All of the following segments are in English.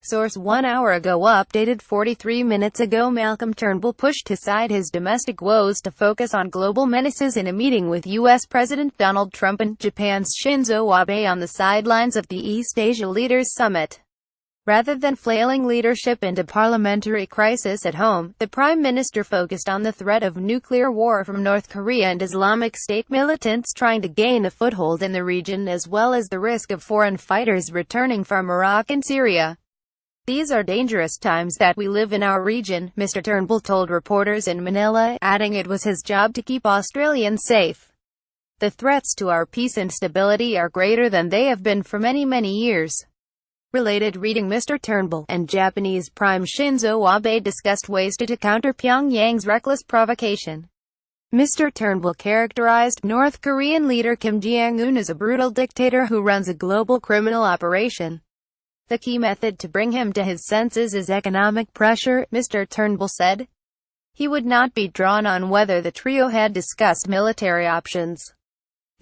Source: 1 hour ago. Updated 43 minutes ago. Malcolm Turnbull pushed aside his domestic woes to focus on global menaces in a meeting with U.S. President Donald Trump and Japan's Shinzo Abe on the sidelines of the East Asia Leaders Summit. Rather than flailing leadership into parliamentary crisis at home, the Prime Minister focused on the threat of nuclear war from North Korea and Islamic State militants trying to gain a foothold in the region, as well as the risk of foreign fighters returning from Iraq and Syria. "These are dangerous times that we live in our region," Mr. Turnbull told reporters in Manila, adding it was his job to keep Australians safe. "The threats to our peace and stability are greater than they have been for many, many years." Related reading: Mr. Turnbull and Japanese Prime Shinzo Abe discussed ways to counter Pyongyang's reckless provocation. Mr. Turnbull characterized North Korean leader Kim Jong-un as a brutal dictator who runs a global criminal operation. "The key method to bring him to his senses is economic pressure," Mr. Turnbull said. He would not be drawn on whether the trio had discussed military options.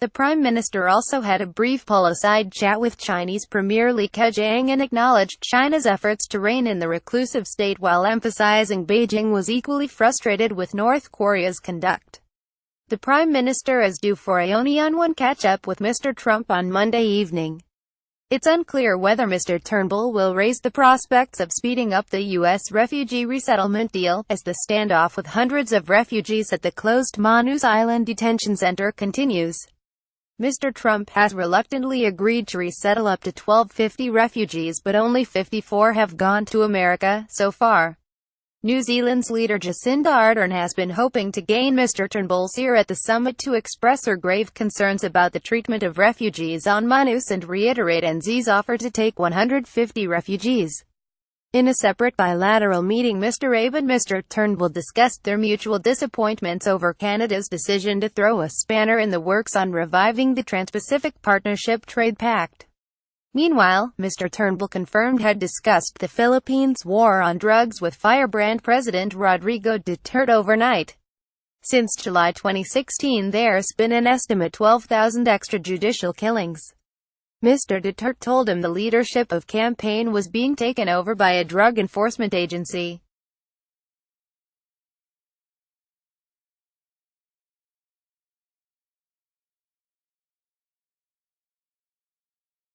The Prime Minister also had a brief pull-aside chat with Chinese Premier Li Keqiang and acknowledged China's efforts to rein in the reclusive state while emphasizing Beijing was equally frustrated with North Korea's conduct. The Prime Minister is due for a one-on-one catch-up with Mr. Trump on Monday evening. It's unclear whether Mr. Turnbull will raise the prospects of speeding up the U.S. refugee resettlement deal, as the standoff with hundreds of refugees at the closed Manus Island detention center continues. Mr. Trump has reluctantly agreed to resettle up to 1,250 refugees, but only 54 have gone to America so far. New Zealand's leader Jacinda Ardern has been hoping to gain Mr. Turnbull's ear at the summit to express her grave concerns about the treatment of refugees on Manus and reiterate NZ's offer to take 150 refugees. In a separate bilateral meeting, Mr. Abe and Mr. Turnbull discussed their mutual disappointments over Canada's decision to throw a spanner in the works on reviving the Trans-Pacific Partnership Trade Pact. Meanwhile, Mr. Turnbull confirmed had discussed the Philippines' war on drugs with firebrand President Rodrigo Duterte overnight. Since July 2016, there's been an estimate 12,000 extrajudicial killings. Mr. Duterte told him the leadership of campaign was being taken over by a drug enforcement agency.